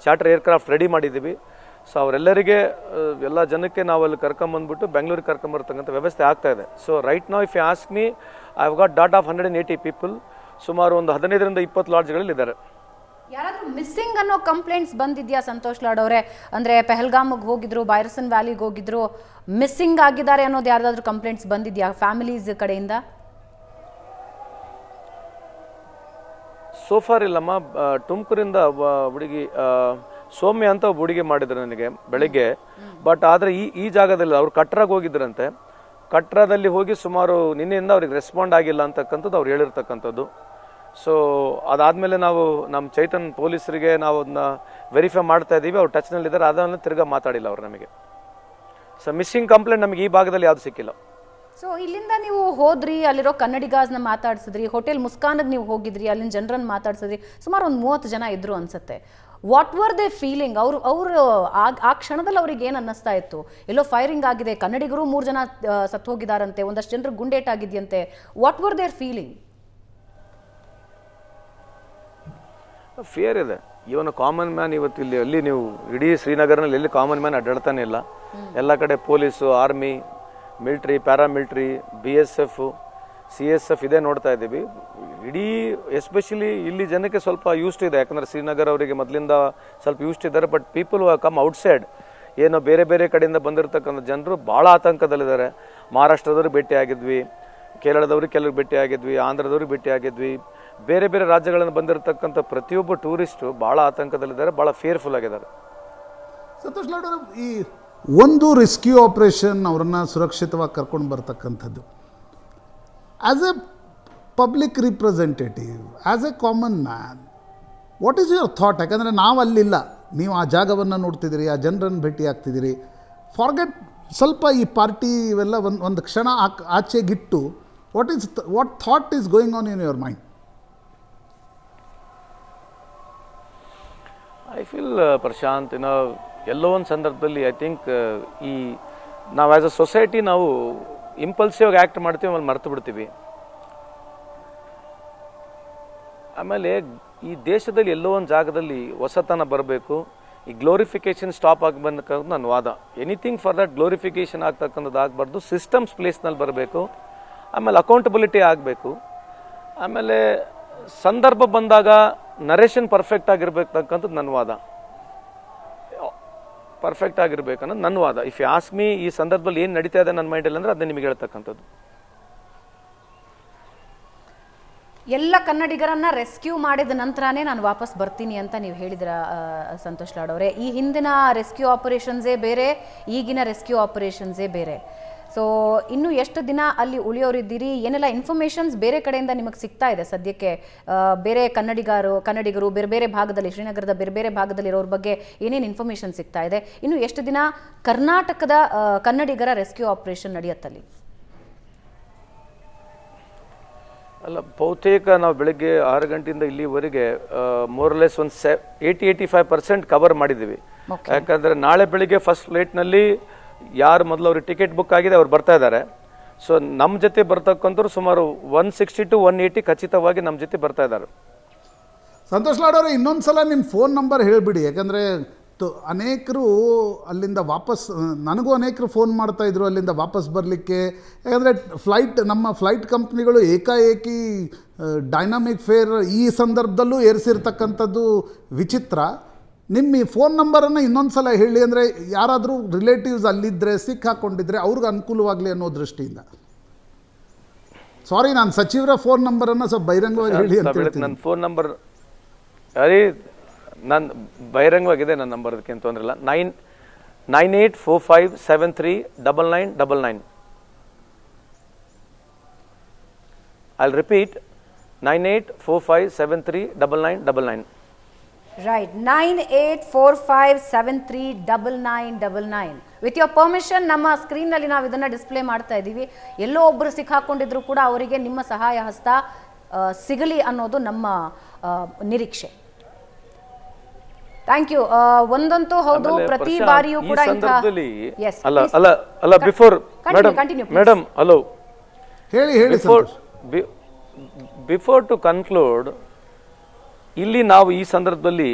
ಚಾರ್ಟರ್ ಏರ್ಕ್ರಾಫ್ಟ್ ರೆಡಿ ಮಾಡಿದ್ದೀವಿ. ಸೊ ಅವರೆಲ್ಲರಿಗೆ ಎಲ್ಲ ಜನಕ್ಕೆ ನಾವು ಅಲ್ಲಿ ಕರ್ಕೊಂಬಂದ್ಬಿಟ್ಟು ಬೆಂಗಳೂರಿಗೆ ಕರ್ಕೊಂಬರ್ತಕ್ಕಂಥ ವ್ಯವಸ್ಥೆ ಆಗ್ತಾ ಇದೆ. So right now if you ask me, I have got data of 180 people. ಸುಮಾರು ಒಂದು 15ರಿಂದ 20 ಲಾಡ್ಜ್ಗಳಲ್ಲಿ ಇದ್ದಾರೆ. ಯಾರಾದರೂ ಮಿಸ್ಸಿಂಗ್ ಅನ್ನೋ ಕಂಪ್ಲೇಂಟ್ಸ್ ಬಂದಿದೆಯಾ ಸಂತೋಷ್ ಲಾಡ್ ಅವರೇ? ಅಂದರೆ ಪೆಹಲ್ಗಾಮ್ಗೆ ಹೋಗಿದ್ರು, ಬೈರಸನ್ ವ್ಯಾಲಿಗೆ ಹೋಗಿದ್ರು, ಮಿಸ್ಸಿಂಗ್ ಆಗಿದ್ದಾರೆ ಅನ್ನೋದು ಯಾರಾದರೂ ಕಂಪ್ಲೇಂಟ್ಸ್ ಬಂದಿದೆಯಾ ಫ್ಯಾಮಿಲೀಸ್ ಕಡೆಯಿಂದ? ಸೋಫಾರ್ ಇಲ್ಲಮ್ಮ. ತುಮಕೂರಿಂದ ಹುಡುಗಿ ಸೌಮ್ಯ ಅಂತ ಒಬ್ಬ ಹುಡುಗಿ ಮಾಡಿದ್ರು ನನಗೆ ಬೆಳಗ್ಗೆ. ಬಟ್ ಆದರೆ ಈ ಜಾಗದಲ್ಲಿ ಅವ್ರು ಕಟ್ರಾಗೆ ಹೋಗಿದ್ರಂತೆ. ಕಟ್ರಾದಲ್ಲಿ ಹೋಗಿ ಸುಮಾರು ನಿನ್ನೆಯಿಂದ ಅವ್ರಿಗೆ ರೆಸ್ಪಾಂಡ್ ಆಗಿಲ್ಲ ಅಂತಕ್ಕಂಥದ್ದು ಅವ್ರು ಹೇಳಿರ್ತಕ್ಕಂಥದ್ದು. ಸೊ ಅದಾದಮೇಲೆ ನಾವು ನಮ್ಮ ಚೈತನ್ ಪೊಲೀಸರಿಗೆ ನಾವು ಅದನ್ನ ವೆರಿಫೈ ಮಾಡ್ತಾ ಇದ್ದೀವಿ. ಅವ್ರು ಟಚ್ನಲ್ಲಿದ್ದಾರೆ. ಅದನ್ನು ತಿರ್ಗಾ ಮಾತಾಡಿಲ್ಲ ಅವ್ರು ನಮಗೆ. ಸೊ ಮಿಸ್ಸಿಂಗ್ ಕಂಪ್ಲೇಂಟ್ ನಮಗೆ ಈ ಭಾಗದಲ್ಲಿ ಯಾವುದು ಸಿಕ್ಕಿಲ್ಲ. ಸೊ ಇಲ್ಲಿಂದ ನೀವು ಹೋದ್ರಿ, ಅಲ್ಲಿರೋ ಕನ್ನಡಿಗಾಸ್ನ ಮಾತಾಡ್ಸಿದ್ರಿ, ಹೋಟೆಲ್ ಮುಸ್ಕಾನ್ಗೆ ನೀವು ಹೋಗಿದ್ರಿ, ಅಲ್ಲಿನ ಜನರನ್ನು ಮಾತಾಡ್ಸಿದ್ರಿ, ಸುಮಾರು ಒಂದು 30 ಜನ ಇದ್ರು ಅನ್ಸುತ್ತೆ. What were they feeling? ಅವರು ಆ ಕ್ಷಣದಲ್ಲಿ ಅವ್ರಿಗೆ ಏನು ಅನ್ನಿಸ್ತಾ ಇತ್ತು? ಎಲ್ಲೋ ಫೈರಿಂಗ್ ಆಗಿದೆ, ಕನ್ನಡಿಗರು 3 ಜನ ಸತ್ತು ಹೋಗಿದಾರಂತೆ, ಒಂದಷ್ಟು ಜನರು ಗುಂಡೇಟಾಗಿದೆಯಂತೆ. What were their feeling? Fear ಇದೆ. ಇವನು ಕಾಮನ್ ಮ್ಯಾನ್ ಇವತ್ತು ಇಲ್ಲಿ ಅಲ್ಲಿ ನೀವು ಇಡೀ ಶ್ರೀನಗರ್ನಲ್ಲಿ ಎಲ್ಲಿ ಕಾಮನ್ ಮ್ಯಾನ್ ಅಡ್ಡಾಡ್ತಾನೆ ಇಲ್ಲ. ಎಲ್ಲ ಕಡೆ police, army, military, paramilitary, BSF, CSF ಇದೇ ನೋಡ್ತಾ ಇದ್ದೀವಿ. ಇಡೀ ಎಸ್ಪೆಷಲಿ ಇಲ್ಲಿ ಜನಕ್ಕೆ ಸ್ವಲ್ಪ ಯೂಸ್ಟ್ ಇದೆ, ಯಾಕಂದ್ರೆ ಶ್ರೀನಗರ್ ಅವರಿಗೆ ಮೊದಲಿಂದ ಸ್ವಲ್ಪ ಯೂಸ್ಟ್ ಇದ್ದಾರೆ. ಬಟ್ ಪೀಪಲ್ ಕಮ್ ಔಟ್ಸೈಡ್, ಏನೋ ಬೇರೆ ಬೇರೆ ಕಡೆಯಿಂದ ಬಂದಿರತಕ್ಕಂಥ ಜನರು ಭಾಳ ಆತಂಕದಲ್ಲಿದ್ದಾರೆ. ಮಹಾರಾಷ್ಟ್ರದವ್ರಿಗೆ ಭೇಟಿ ಆಗಿದ್ವಿ, ಕೇರಳದವ್ರಿಗೆ ಕೆಲವ್ರಿಗೆ ಭೇಟಿ ಆಗಿದ್ವಿ, ಆಂಧ್ರದವ್ರಿಗೆ ಭೇಟಿ ಆಗಿದ್ವಿ. ಬೇರೆ ಬೇರೆ ರಾಜ್ಯಗಳಿಂದ ಬಂದಿರತಕ್ಕಂಥ ಪ್ರತಿಯೊಬ್ಬ ಟೂರಿಸ್ಟು ಭಾಳ ಆತಂಕದಲ್ಲಿದ್ದಾರೆ, ಭಾಳ ಫಿಯರ್ಫುಲ್ ಆಗಿದ್ದಾರೆ. ಸಂತೋಷ್ ಲಾಡ್ ಅವರು, ಈ ಒಂದು ರೆಸ್ಕ್ಯೂ ಆಪರೇಷನ್ ಅವರನ್ನು ಸುರಕ್ಷಿತವಾಗಿ ಕರ್ಕೊಂಡು ಬರ್ತಕ್ಕಂಥದ್ದು, as A public representative, as A common man, what is your thought? ಯಾಕಂದರೆ ನಾವು ಅಲ್ಲಿಲ್ಲ, ನೀವು ಆ ಜಾಗವನ್ನು ನೋಡ್ತಿದ್ದೀರಿ, ಆ ಜನರನ್ನು ಭೇಟಿ ಆಗ್ತಿದ್ದೀರಿ. ಫಾರ್ಗೆಟ್ ಸ್ವಲ್ಪ ಈ ಪಾರ್ಟಿ ಇವೆಲ್ಲ ಒಂದು ಕ್ಷಣ ಆಚೆಗಿಟ್ಟು, what thought is going on in your mind? I feel Prashant, ಎಲ್ಲೋ ಒಂದು ಸಂದರ್ಭದಲ್ಲಿ ಐ ಥಿಂಕ್ ನಾವು ಆ್ಯಸ್ ಅ ಸೊಸೈಟಿ ನಾವು ಇಂಪಲ್ಸಿವ್ ಆ್ಯಕ್ಟ್ ಮಾಡ್ತೀವಿ, ಆಮೇಲೆ ಮರೆತು ಬಿಡ್ತೀವಿ. ಆಮೇಲೆ ಈ ದೇಶದಲ್ಲಿ ಎಲ್ಲೋ ಒಂದು ಜಾಗದಲ್ಲಿ ಹೊಸತನ ಬರಬೇಕು, ಈ ಗ್ಲೋರಿಫಿಕೇಶನ್ ಸ್ಟಾಪ್ ಆಗಬೇಕನ್ನೋದು ನನ್ನ ವಾದ. ಎನಿಥಿಂಗ್ ಫಾರ್ ದಟ್ ಗ್ಲೋರಿಫಿಕೇಶನ್ ಆಗ್ತಕ್ಕಂಥದ್ದು ಆಗಬಾರ್ದು, ಸಿಸ್ಟಮ್ಸ್ ಪ್ಲೇಸ್ನಲ್ಲಿ ಬರಬೇಕು, ಆಮೇಲೆ ಅಕೌಂಟಬಿಲಿಟಿ ಆಗಬೇಕು, ಆಮೇಲೆ ಸಂದರ್ಭ ಬಂದಾಗ ನರೇಷನ್ ಪರ್ಫೆಕ್ಟ್ ಆಗಿರ್ಬೇಕಂತಕ್ಕಂಥದ್ದು ನನ್ನ ವಾದ. ಪರ್ಫೆಕ್ಟ್ ಆಗಿರ್ಬೇಕನ್ನೋದು ನನ್ನ ವಾದ. ಇಫ್ ಯು ಆಸ್ಕ್ ಮೀ, ಈ ಸಂದರ್ಭದಲ್ಲಿ ಏನು ನಡೀತಾ ಇದೆ ನನ್ನ ಮೈಂಡಲ್ಲಿ ಅಂದರೆ ಅದನ್ನ ನಿಮಗೆ ಹೇಳ್ತಕ್ಕಂಥದ್ದು. ಎಲ್ಲ ಕನ್ನಡಿಗರನ್ನ ರೆಸ್ಕ್ಯೂ ಮಾಡಿದ ನಂತರನೇ ನಾನು ವಾಪಸ್ ಬರ್ತೀನಿ ಅಂತ ನೀವು ಹೇಳಿದ್ರ ಸಂತೋಷ್ ಲಾಡ್ ಅವರೇ. ಈ ಹಿಂದಿನ ರೆಸ್ಕ್ಯೂ ಆಪರೇಷನ್ಸೇ ಬೇರೆ, ಈಗಿನ ರೆಸ್ಕ್ಯೂ ಆಪರೇಷನ್ಸೇ ಬೇರೆ. ಸೊ ಇನ್ನು ಎಷ್ಟು ದಿನ ಅಲ್ಲಿ ಉಳಿಯೋರಿದ್ದೀರಿ? ಏನೆಲ್ಲ ಇನ್ಫಾರ್ಮೇಷನ್ಸ್ ಬೇರೆ ಕಡೆಯಿಂದ ನಿಮಗೆ ಸಿಗ್ತಾ ಇದೆ ಸದ್ಯಕ್ಕೆ? ಬೇರೆ ಕನ್ನಡಿಗರು ಬೇರೆ ಬೇರೆ ಭಾಗದಲ್ಲಿ, ಶ್ರೀನಗರದ ಬೇರೆ ಬೇರೆ ಭಾಗದಲ್ಲಿ ಇರೋರ ಬಗ್ಗೆ ಏನೇನು ಇನ್ಫಾರ್ಮೇಷನ್ ಸಿಗ್ತಾ ಇದೆ? ಇನ್ನು ಎಷ್ಟು ದಿನ ಕರ್ನಾಟಕದ ಕನ್ನಡಿಗರ ರೆಸ್ಕ್ಯೂ ಆಪರೇಷನ್ ನಡೆಯುತ್ತಲ್ಲಿ? ಅಲ್ಲ, ಬಹುತೇಕ ನಾವು ಬೆಳಗ್ಗೆ 6 ಗಂಟೆಯಿಂದ ಇಲ್ಲಿವರೆಗೆ ಮೋರ್ಲೆಸ್ ಒಂದು 80-85% ಕವರ್ ಮಾಡಿದ್ದೀವಿ. ಯಾಕಂದರೆ ನಾಳೆ ಬೆಳಿಗ್ಗೆ ಫಸ್ಟ್ ಫ್ಲೈಟ್ನಲ್ಲಿ ಯಾರು ಮೊದಲು ಅವ್ರಿಗೆ ಟಿಕೆಟ್ ಬುಕ್ ಆಗಿದೆ ಅವ್ರು ಬರ್ತಾ ಇದ್ದಾರೆ. ಸೊ ನಮ್ಮ ಜೊತೆ ಬರ್ತಕ್ಕಂಥವ್ರು ಸುಮಾರು 160 to 180 ಖಚಿತವಾಗಿ ನಮ್ಮ ಜೊತೆ ಬರ್ತಾ ಇದ್ದಾರೆ. ಸಂತೋಷ್ ಲಾಡ್ ಅವರು, ಇನ್ನೊಂದು ಸಲ ನಿಮ್ಮ ಫೋನ್ ನಂಬರ್ ಹೇಳಿಬಿಡಿ. ಯಾಕಂದರೆ ಅನೇಕರು ಅಲ್ಲಿಂದ ವಾಪಸ್, ನನಗೂ ಅನೇಕರು ಫೋನ್ ಮಾಡ್ತಾಯಿದ್ರು ಅಲ್ಲಿಂದ ವಾಪಸ್ ಬರಲಿಕ್ಕೆ. ಯಾಕಂದರೆ ನಮ್ಮ ಫ್ಲೈಟ್ ಕಂಪ್ನಿಗಳು ಏಕಾಏಕಿ ಡೈನಾಮಿಕ್ ಫೇರ್ ಈ ಸಂದರ್ಭದಲ್ಲೂ ಏರಿಸಿರ್ತಕ್ಕಂಥದ್ದು ವಿಚಿತ್ರ. ನಿಮ್ಮ ಈ ಫೋನ್ ನಂಬರನ್ನು ಇನ್ನೊಂದು ಸಲ ಹೇಳಿ, ಅಂದರೆ ಯಾರಾದರೂ ರಿಲೇಟಿವ್ಸ್ ಅಲ್ಲಿದ್ದರೆ, ಸಿಕ್ಕಾಕೊಂಡಿದ್ರೆ ಅವ್ರಿಗೆ ಅನುಕೂಲವಾಗಲಿ ಅನ್ನೋ ದೃಷ್ಟಿಯಿಂದ. ಸಾರಿ, ನಾನು ಸಚಿವರ ಫೋನ್ ನಂಬರನ್ನು ಸ್ವಲ್ಪ ಬಹಿರಂಗವಾಗಿ ಹೇಳಿ ಅಂತ ಹೇಳ್ತೀನಿ. ನನ್ನ ಫೋನ್ ನಂಬರ್ ನಾನು ಬಹಿರಂಗವಾಗಿದೆ, ನನ್ನ ನಂಬರ್, ಅದಕ್ಕೇನು ತೊಂದರೆ ಇಲ್ಲ. 9845739999. I'll repeat, 9845739999. Right, 9845739999. With your permission ನಮ್ಮ ಸ್ಕ್ರೀನ್ನಲ್ಲಿ ನಾವು ಇದನ್ನು ಡಿಸ್ಪ್ಲೇ ಮಾಡ್ತಾ ಇದ್ದೀವಿ. ಎಲ್ಲೋ ಒಬ್ಬರು ಸಿಕ್ಕಾಕೊಂಡಿದ್ರು ಕೂಡ ಅವರಿಗೆ ನಿಮ್ಮ ಸಹಾಯ ಹಸ್ತ ಸಿಗಲಿ ಅನ್ನೋದು ನಮ್ಮ ನಿರೀಕ್ಷೆ. Thank you. ಒಂದಂತೂ ಹೌದು, ಪ್ರತಿ ಬಾರಿಯೂ ಕೂಡ ಮೇಡಮ್, ಹಲೋ, ಹೇಳಿ ಬಿಫೋರ್ ಟು ಕನ್ಕ್ಲೂಡ್, ಇಲ್ಲಿ ನಾವು ಈ ಸಂದರ್ಭದಲ್ಲಿ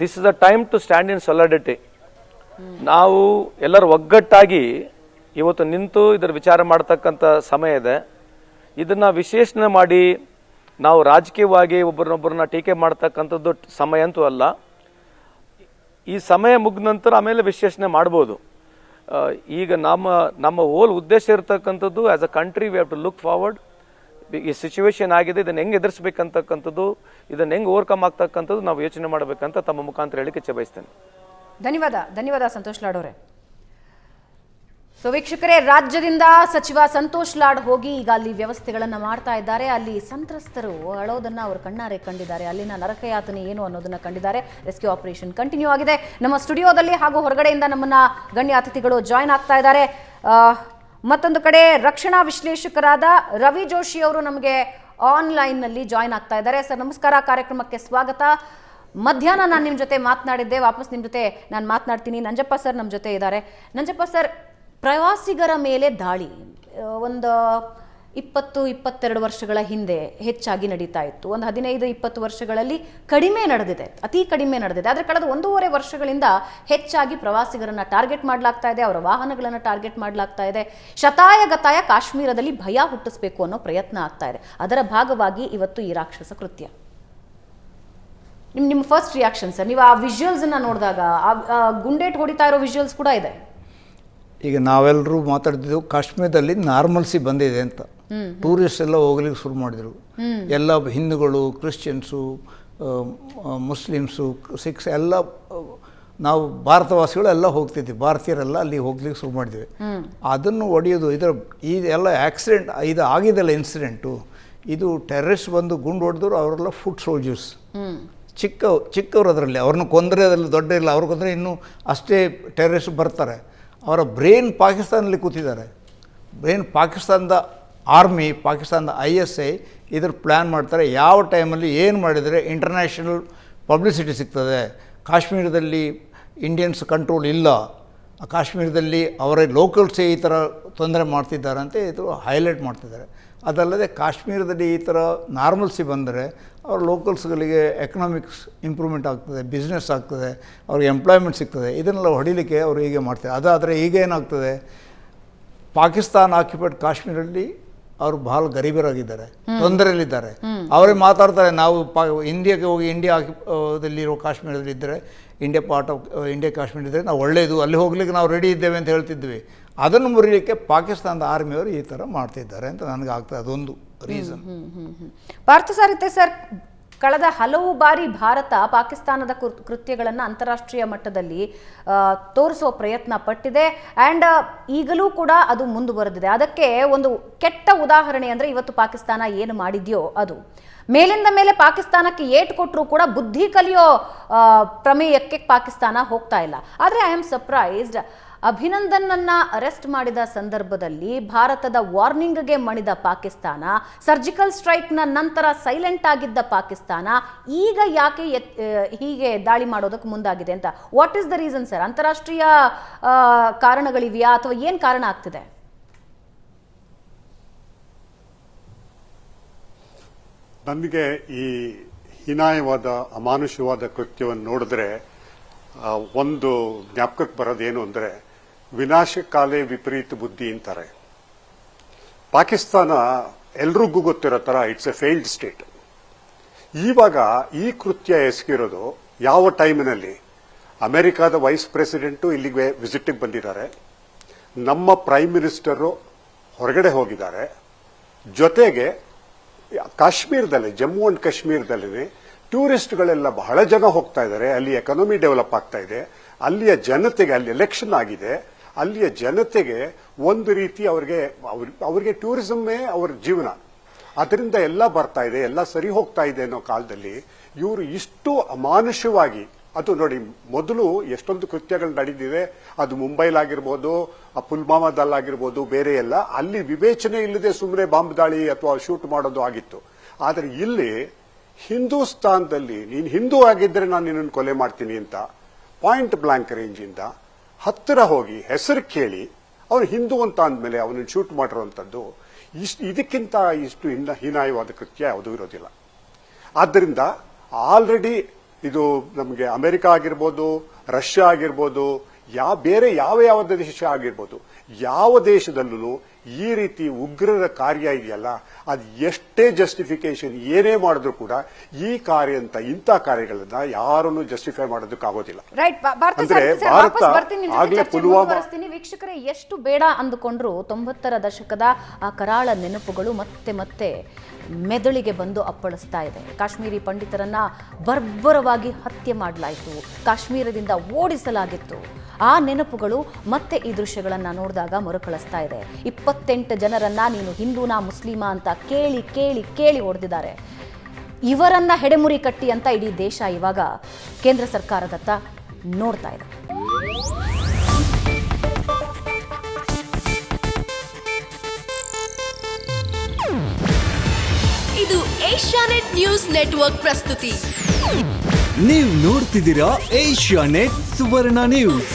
this is a time to stand in solidarity. ನಾವು ಎಲ್ಲರೂ ಒಗ್ಗಟ್ಟಾಗಿ ಇವತ್ತು ನಿಂತು ಇದರ ವಿಚಾರ ಮಾಡತಕ್ಕಂಥ ಸಮಯ ಇದೆ. ಇದನ್ನ ವಿಶ್ಲೇಷಣೆ ಮಾಡಿ ನಾವು ರಾಜಕೀಯವಾಗಿ ಒಬ್ಬರನ್ನೊಬ್ಬರನ್ನ ಟೀಕೆ ಮಾಡ್ತಕ್ಕಂಥದ್ದು ಸಮಯ ಅಂತೂ ಅಲ್ಲ. ಈ ಸಮಯ ಮುಗಿದ ನಂತರ ಆಮೇಲೆ ವಿಶ್ಲೇಷಣೆ ಮಾಡ್ಬೋದು. ಈಗ ನಮ್ಮ ಹೋಲ್ ಉದ್ದೇಶ ಇರತಕ್ಕಂಥದ್ದು, as a country we have to look forward. ಈ ಸಿಚುವೇಶನ್ ಆಗಿದೆ, ಇದನ್ನು ಹೆಂಗೆ ಎದುರಿಸಬೇಕಂತಕ್ಕಂಥದ್ದು, ಇದನ್ನು ಹೆಂಗೆ ಓವರ್ಕಮ್ ಆಗ್ತಕ್ಕಂಥದ್ದು ನಾವು ಯೋಚನೆ ಮಾಡಬೇಕಂತ ತಮ್ಮ ಮುಖಾಂತರ ಹೇಳಿಕೆ ಇಚ್ಛೆ ಬಯಸ್ತೇನೆ. ಧನ್ಯವಾದ ಸಂತೋಷ್ ಲಾಡ್ ಅವರೇ. ಸೊ ವೀಕ್ಷಕರೇ, ರಾಜ್ಯದಿಂದ ಸಚಿವ ಸಂತೋಷ್ ಲಾಡ್ ಹೋಗಿ ಈಗ ಅಲ್ಲಿ ವ್ಯವಸ್ಥೆಗಳನ್ನು ಮಾಡ್ತಾ ಇದ್ದಾರೆ. ಅಲ್ಲಿ ಸಂತ್ರಸ್ತರು ಅಳೋದನ್ನು ಅವರು ಕಣ್ಣಾರೆ ಕಂಡಿದ್ದಾರೆ. ಅಲ್ಲಿನ ನರಕಯಾತನೆ ಏನು ಅನ್ನೋದನ್ನ ಕಂಡಿದ್ದಾರೆ. ರೆಸ್ಕ್ಯೂ ಆಪರೇಷನ್ ಕಂಟಿನ್ಯೂ ಆಗಿದೆ. ನಮ್ಮ ಸ್ಟುಡಿಯೋದಲ್ಲಿ ಹಾಗೂ ಹೊರಗಡೆಯಿಂದ ನಮ್ಮನ್ನ ಗಣ್ಯ ಅತಿಥಿಗಳು ಜಾಯ್ನ್ ಆಗ್ತಾ ಇದ್ದಾರೆ. ಮತ್ತೊಂದು ಕಡೆ ರಕ್ಷಣಾ ವಿಶ್ಲೇಷಕರಾದ ರವಿ ಜೋಶಿ ಅವರು ನಮಗೆ ಆನ್ಲೈನ್ನಲ್ಲಿ ಜಾಯ್ನ್ ಆಗ್ತಾ ಇದ್ದಾರೆ. ಸರ್ ನಮಸ್ಕಾರ, ಕಾರ್ಯಕ್ರಮಕ್ಕೆ ಸ್ವಾಗತ. ಮಧ್ಯಾಹ್ನ ನಾನು ನಿಮ್ಮ ಜೊತೆ ಮಾತನಾಡಿದ್ದೆ, ವಾಪಸ್ ನಿಮ್ಮ ಜೊತೆ ನಾನು ಮಾತನಾಡ್ತೀನಿ. ನಂಜಪ್ಪ ಸರ್ ನಮ್ಮ ಜೊತೆ ಇದ್ದಾರೆ. ನಂಜಪ್ಪ ಸರ್, ಪ್ರವಾಸಿಗರ ಮೇಲೆ ದಾಳಿ ಒಂದು 20-22 ವರ್ಷಗಳ ಹಿಂದೆ ಹೆಚ್ಚಾಗಿ ನಡೀತಾ ಇತ್ತು. ಒಂದು 15-20 ವರ್ಷಗಳಲ್ಲಿ ಕಡಿಮೆ ನಡೆದಿದೆ, ಅತಿ ಕಡಿಮೆ ನಡೆದಿದೆ. ಆದರೆ ಕಳೆದ 1.5 ವರ್ಷಗಳಿಂದ ಹೆಚ್ಚಾಗಿ ಪ್ರವಾಸಿಗರನ್ನ ಟಾರ್ಗೆಟ್ ಮಾಡಲಾಗ್ತಾ ಇದೆ, ಅವರ ವಾಹನಗಳನ್ನು ಟಾರ್ಗೆಟ್ ಮಾಡಲಾಗ್ತಾ ಇದೆ. ಶತಾಯಗತಾಯ ಕಾಶ್ಮೀರದಲ್ಲಿ ಭಯ ಹುಟ್ಟಿಸಬೇಕು ಅನ್ನೋ ಪ್ರಯತ್ನ ಆಗ್ತಾ ಇದೆ. ಅದರ ಭಾಗವಾಗಿ ಇವತ್ತು ಈ ರಾಕ್ಷಸ ಕೃತ್ಯ. ನಿಮ್ಮ ಫಸ್ಟ್ ರಿಯಾಕ್ಷನ್ ಸರ್, ನೀವು ಆ ವಿಜುವಲ್ಸನ್ನು ನೋಡಿದಾಗ, ಆ ಗುಂಡೇಟ್ ಹೊಡಿತಾ ಇರೋ ವಿಜುವಲ್ಸ್ ಕೂಡ ಇದೆ. ಈಗ ನಾವೆಲ್ಲರೂ ಮಾತಾಡ್ತಿದ್ದೆವು ಕಾಶ್ಮೀರದಲ್ಲಿ ನಾರ್ಮಲ್ಸಿ ಬಂದಿದೆ ಅಂತ. ಟೂರಿಸ್ಟ್ ಎಲ್ಲ ಹೋಗ್ಲಿಕ್ಕೆ ಶುರು ಮಾಡಿದರು. ಎಲ್ಲ ಹಿಂದೂಗಳು, ಕ್ರಿಶ್ಚಿಯನ್ಸು, ಮುಸ್ಲಿಮ್ಸು, ಸಿಖ್ಸ್ ಎಲ್ಲ ನಾವು ಭಾರತವಾಸಿಗಳು ಎಲ್ಲ ಹೋಗ್ತಿದ್ವಿ, ಭಾರತೀಯರೆಲ್ಲ ಅಲ್ಲಿ ಹೋಗ್ಲಿಕ್ಕೆ ಶುರು ಮಾಡಿದ್ವಿ. ಅದನ್ನು ಹೊಡೆಯೋದು ಈ ಎಲ್ಲ ಆಕ್ಸಿಡೆಂಟ್ ಇದು ಆಗಿದೆಲ್ಲ ಇನ್ಸಿಡೆಂಟು. ಇದು ಟೆರರಿಸ್ಟ್ ಬಂದು ಗುಂಡು ಹೊಡೆದ್ರು, ಅವರೆಲ್ಲ ಫುಟ್ ಸೋಲ್ಜರ್ಸ್, ಚಿಕ್ಕವರು ಅದರಲ್ಲಿ. ಅವ್ರನ್ನ ಕೊಂದರೆ ಅದರಲ್ಲಿ ದೊಡ್ಡ ಇಲ್ಲ, ಅವ್ರು ಕೊಂದರೆ ಇನ್ನೂ ಅಷ್ಟೇ ಟೆರರಿಸ್ಟ್ ಬರ್ತಾರೆ. ಅವರ ಬ್ರೇನ್ ಪಾಕಿಸ್ತಾನಲ್ಲಿ ಕೂತಿದ್ದಾರೆ. ಬ್ರೇನ್ ಪಾಕಿಸ್ತಾನದ ಆರ್ಮಿ, ಪಾಕಿಸ್ತಾನದ ISI ಇದ್ರ ಪ್ಲ್ಯಾನ್ ಮಾಡ್ತಾರೆ. ಯಾವ ಟೈಮಲ್ಲಿ ಏನು ಮಾಡಿದರೆ ಇಂಟರ್ನ್ಯಾಷನಲ್ ಪಬ್ಲಿಸಿಟಿ ಸಿಗ್ತದೆ. ಕಾಶ್ಮೀರದಲ್ಲಿ ಇಂಡಿಯನ್ಸ್ ಕಂಟ್ರೋಲ್ ಇಲ್ಲ, ಕಾಶ್ಮೀರದಲ್ಲಿ ಅವರ ಲೋಕಲ್ಸೇ ಈ ಥರ ತೊಂದರೆ ಮಾಡ್ತಿದ್ದಾರೆ ಅಂತ ಇದು ಹೈಲೈಟ್ ಮಾಡ್ತಿದ್ದಾರೆ. ಅದಲ್ಲದೆ ಕಾಶ್ಮೀರದಲ್ಲಿ ಈ ಥರ ನಾರ್ಮಲ್ಸಿ ಬಂದರೆ ಅವ್ರ ಲೋಕಲ್ಸ್ಗಳಿಗೆ ಎಕನಾಮಿಕ್ಸ್ ಇಂಪ್ರೂವ್ಮೆಂಟ್ ಆಗ್ತದೆ, ಬಿಸ್ನೆಸ್ ಆಗ್ತದೆ, ಅವ್ರಿಗೆ ಎಂಪ್ಲಾಯ್ಮೆಂಟ್ ಸಿಗ್ತದೆ. ಇದನ್ನೆಲ್ಲ ಹೊಡಿಲಿಕ್ಕೆ ಅವರು ಹೀಗೆ ಮಾಡ್ತಾರೆ. ಅದಾದರೆ ಈಗ ಏನಾಗ್ತದೆ, ಪಾಕಿಸ್ತಾನ ಆಕ್ಯುಪೈಡ್ ಕಾಶ್ಮೀರಲ್ಲಿ ಅವರು ಭಾಳ ಗರೀಬರಾಗಿದ್ದಾರೆ, ತೊಂದರೆಯಲ್ಲಿದ್ದಾರೆ. ಅವರೇ ಮಾತಾಡ್ತಾರೆ, ನಾವು ಇಂಡಿಯಾಗೆ ಹೋಗಿ ಇಂಡಿಯಾದಲ್ಲಿರೋ ಕಾಶ್ಮೀರದಲ್ಲಿ ಇದ್ದರೆ, India part of India Kashmir ಇದ್ದರೆ ನಾವು ಒಳ್ಳೆಯದು, ಅಲ್ಲಿ ಹೋಗ್ಲಿಕ್ಕೆ ನಾವು ರೆಡಿ ಇದ್ದೇವೆ ಅಂತ ಹೇಳ್ತಿದ್ವಿ. ಅದನ್ನು ಮುರಿಲಿಕ್ಕೆ ಪಾಕಿಸ್ತಾನದ ಆರ್ಮಿಯವರು ಈ ಥರ ಮಾಡ್ತಿದ್ದಾರೆ ಅಂತ ನನಗೆ ಆಗ್ತದೆ. ಅದೊಂದು ರೀಸನ್. ಪಾರ್ಥಸಾರಥಿ ಸರ್, ಕಳೆದ ಹಲವು ಬಾರಿ ಭಾರತ ಪಾಕಿಸ್ತಾನದ ಕೃತ್ಯಗಳನ್ನು ಅಂತಾರಾಷ್ಟ್ರೀಯ ಮಟ್ಟದಲ್ಲಿ ತೋರಿಸೋ ಪ್ರಯತ್ನ ಪಟ್ಟಿದೆ. ಆ್ಯಂಡ್ ಈಗಲೂ ಕೂಡ ಅದು ಮುಂದುವರೆದಿದೆ. ಅದಕ್ಕೆ ಒಂದು ಕೆಟ್ಟ ಉದಾಹರಣೆ ಅಂದರೆ ಇವತ್ತು ಪಾಕಿಸ್ತಾನ ಏನು ಮಾಡಿದೆಯೋ ಅದು. ಮೇಲಿಂದ ಮೇಲೆ ಪಾಕಿಸ್ತಾನಕ್ಕೆ ಏಟು ಕೊಟ್ಟರೂ ಕೂಡ ಬುದ್ಧಿ ಕಲಿಯೋ ಪ್ರಮೇಯಕ್ಕೆ ಪಾಕಿಸ್ತಾನ ಹೋಗ್ತಾ ಇಲ್ಲ. ಆದರೆ ಐ ಆಮ್ ಸರ್ಪ್ರೈಸ್ಡ್, ಅಭಿನಂದನನ್ನ ಅರೆಸ್ಟ್ ಮಾಡಿದ ಸಂದರ್ಭದಲ್ಲಿ ಭಾರತದ ವಾರ್ನಿಂಗ್ಗೆ ಮಣಿದ ಪಾಕಿಸ್ತಾನ, ಸರ್ಜಿಕಲ್ ಸ್ಟ್ರೈಕ್ನ ನಂತರ ಸೈಲೆಂಟ್ ಆಗಿದ್ದ ಪಾಕಿಸ್ತಾನ ಈಗ ಯಾಕೆ ಹೀಗೆ ದಾಳಿ ಮಾಡೋದಕ್ಕೆ ಮುಂದಾಗಿದೆ ಅಂತ. What is the reason sir? ಅಂತಾರಾಷ್ಟ್ರೀಯ ಕಾರಣಗಳಿವೆಯಾ ಅಥವಾ ಏನು ಕಾರಣ ಆಗ್ತಿದೆ? ನನಗೆ ಈ ಹೀನಾಯವಾದ ಅಮಾನುಷವಾದ ಕೃತ್ಯವನ್ನು ನೋಡಿದ್ರೆ ಒಂದು ಜ್ಞಾಪಕಕ್ಕೆ ಬರೋದೇನು ಅಂದರೆ, ವಿನಾಶಕಾಲೇ ವಿಪರೀತ ಬುದ್ಧಿ ಅಂತಾರೆ. ಪಾಕಿಸ್ತಾನ ಎಲ್ರಿಗೂ ಗೊತ್ತಿರೋ ಥರ ಇಟ್ಸ್ ಎ ಫೇಲ್ಡ್ ಸ್ಟೇಟ್. ಇವಾಗ ಈ ಕೃತ್ಯ ಎಸಗಿರೋದು ಯಾವ ಟೈಮಿನಲ್ಲಿ? ಅಮೆರಿಕಾದ ವೈಸ್ ಪ್ರೆಸಿಡೆಂಟು ಇಲ್ಲಿಗೆ ವಿಸಿಟಿಗೆ ಬಂದಿದ್ದಾರೆ, ನಮ್ಮ ಪ್ರೈಮ್ ಮಿನಿಸ್ಟರು ಹೊರಗಡೆ ಹೋಗಿದ್ದಾರೆ, ಜೊತೆಗೆ ಕಾಶ್ಮೀರದಲ್ಲಿ, ಜಮ್ಮು ಅಂಡ್ ಕಾಶ್ಮೀರದಲ್ಲಿ ಟೂರಿಸ್ಟ್ಗಳೆಲ್ಲ ಬಹಳ ಜನ ಹೋಗ್ತಾ ಇದ್ದಾರೆ. ಅಲ್ಲಿ ಎಕಾನಮಿ ಡೆವಲಪ್ ಆಗ್ತಾ ಇದೆ. ಅಲ್ಲಿಯ ಜನತೆಗೆ, ಅಲ್ಲಿ ಎಲೆಕ್ಷನ್ ಆಗಿದೆ, ಅಲ್ಲಿಯ ಜನತೆಗೆ ಒಂದು ರೀತಿ ಅವರಿಗೆ ಟೂರಿಸಮ್ಮೇ ಅವರ ಜೀವನ. ಅದರಿಂದ ಎಲ್ಲ ಬರ್ತಾ ಇದೆ, ಎಲ್ಲ ಸರಿ ಹೋಗ್ತಾ ಇದೆ ಅನ್ನೋ ಕಾಲದಲ್ಲಿ ಇವರು ಇಷ್ಟು ಅಮಾನುಷವಾಗಿ, ಅದು ನೋಡಿ, ಮೊದಲು ಎಷ್ಟೊಂದು ಕೃತ್ಯಗಳು ನಡೆದಿದೆ. ಅದು ಮುಂಬೈಲಾಗಿರ್ಬೋದು, ಪುಲ್ವಾಮಾದಲ್ಲಾಗಿರ್ಬೋದು, ಬೇರೆ ಎಲ್ಲ ಅಲ್ಲಿ ವಿವೇಚನೆ ಇಲ್ಲದೆ ಸುಮ್ಮನೆ ಬಾಂಬ್ ದಾಳಿ ಅಥವಾ ಶೂಟ್ ಮಾಡೋದು ಆಗಿತ್ತು. ಆದರೆ ಇಲ್ಲಿ ಹಿಂದೂಸ್ತಾನದಲ್ಲಿ ನೀನು ಹಿಂದೂ ಆಗಿದ್ರೆ ನಾನು ನಿನ್ನನ್ನು ಕೊಲೆ ಮಾಡ್ತೀನಿ ಅಂತ ಪಾಯಿಂಟ್ ಬ್ಲಾಂಕ್ ರೇಂಜಿಂದ ಹತ್ತಿರ ಹೋಗಿ ಹೆಸರು ಕೇಳಿ ಅವನು ಹಿಂದೂ ಅಂತ ಅಂದಮೇಲೆ ಅವನನ್ನು ಶೂಟ್ ಮಾಡಿರುವಂಥದ್ದು, ಇದಕ್ಕಿಂತ ಇಷ್ಟು ಹೀನಾಯವಾದ ಕೃತ್ಯ ಯಾವುದೂ ಇರೋದಿಲ್ಲ. ಆದ್ದರಿಂದ ಆಲ್ರೆಡಿ ಇದು ನಮಗೆ ಅಮೆರಿಕ ಆಗಿರ್ಬೋದು, ರಷ್ಯಾ ಆಗಿರ್ಬೋದು, ಬೇರೆ ಯಾವ ದೇಶ ಆಗಿರ್ಬೋದು, ಯಾವ ದೇಶದಲ್ಲೂ ಈ ರೀತಿ ಉಗ್ರರ ಕಾರ್ಯ ಇದೆಯಲ್ಲ, ಅದು ಎಷ್ಟೇ ಜಸ್ಟಿಫಿಕೇಶನ್ ಏನೇ ಮಾಡಿದ್ರು ಕೂಡ ಈ ಕಾರ್ಯ ಅಂತ ಇಂಥ ಕಾರ್ಯಗಳನ್ನ ಯಾರನ್ನು ಜಸ್ಟಿಫೈ ಮಾಡೋದಕ್ಕಾಗೋದಿಲ್ಲ. ಅಂದ್ರೆ ಭಾರತ ಆಗ್ಲೇ ಪುಲ್ವಾಮಾ. ವೀಕ್ಷಕರೇ, ಎಷ್ಟು ಬೇಡ ಅಂದುಕೊಂಡ್ರು 90ರ ದಶಕದ ಆ ಕರಾಳ ನೆನಪುಗಳು ಮತ್ತೆ ಮತ್ತೆ ಮೆದುಳಿಗೆ ಬಂದು ಅಪ್ಪಳಿಸ್ತಾ ಇದೆ. ಕಾಶ್ಮೀರಿ ಪಂಡಿತರನ್ನ ಬರ್ಬರವಾಗಿ ಹತ್ಯೆ ಮಾಡಲಾಯಿತು, ಕಾಶ್ಮೀರದಿಂದ ಓಡಿಸಲಾಗಿತ್ತು. ಆ ನೆನಪುಗಳು ಮತ್ತೆ ಈ ದೃಶ್ಯಗಳನ್ನು ನೋಡಿದಾಗ ಮರುಕಳಿಸ್ತಾ ಇದೆ. 28 ಜನರನ್ನ ನೀನು ಹಿಂದೂನಾ ಮುಸ್ಲಿಮಾ ಅಂತ ಕೇಳಿ ಕೇಳಿ ಕೇಳಿ ಹೊಡೆದಿದ್ದಾರೆ. ಇವರನ್ನ ಹೆಡೆಮುರಿ ಕಟ್ಟಿ ಅಂತ ಇಡೀ ದೇಶ ಇವಾಗ ಕೇಂದ್ರ ಸರ್ಕಾರದತ್ತ ನೋಡ್ತಾ ಇದೆ. ಇದು ಏಷ್ಯಾನೆಟ್ ನ್ಯೂಸ್ ನೆಟ್ವರ್ಕ್ ಪ್ರಸ್ತುತಿ. ನೀವು ನೋಡ್ತಿದ್ದೀರಾ ಏಷ್ಯಾ ನೆಟ್ ಸುವರ್ಣ ನ್ಯೂಸ್.